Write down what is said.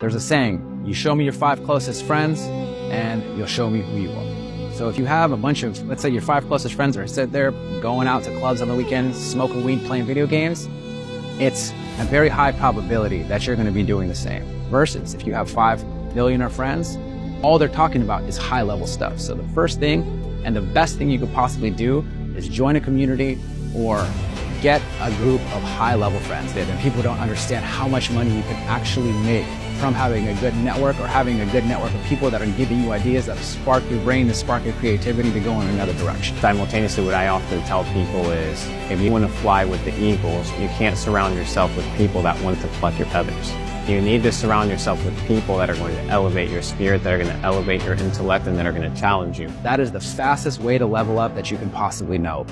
There's a saying, you show me your 5 closest friends and you'll show me who you are. So if you have a bunch of, let's say your 5 closest friends are sitting there going out to clubs on the weekends, smoking weed, playing video games, it's a very high probability that you're going to be doing the same. Versus if you have 5 billionaire friends, all they're talking about is high level stuff. So the first thing and the best thing you could possibly do is join a community or get a group of high level friends. And people don't understand how much money you can actually make from having a good network or having a good network of people that are giving you ideas that spark your brain, that spark your creativity to go in another direction. Simultaneously, what I often tell people is, if you want to fly with the eagles, you can't surround yourself with people that want to pluck your feathers. You need to surround yourself with people that are going to elevate your spirit, that are going to elevate your intellect, and that are going to challenge you. That is the fastest way to level up that you can possibly know.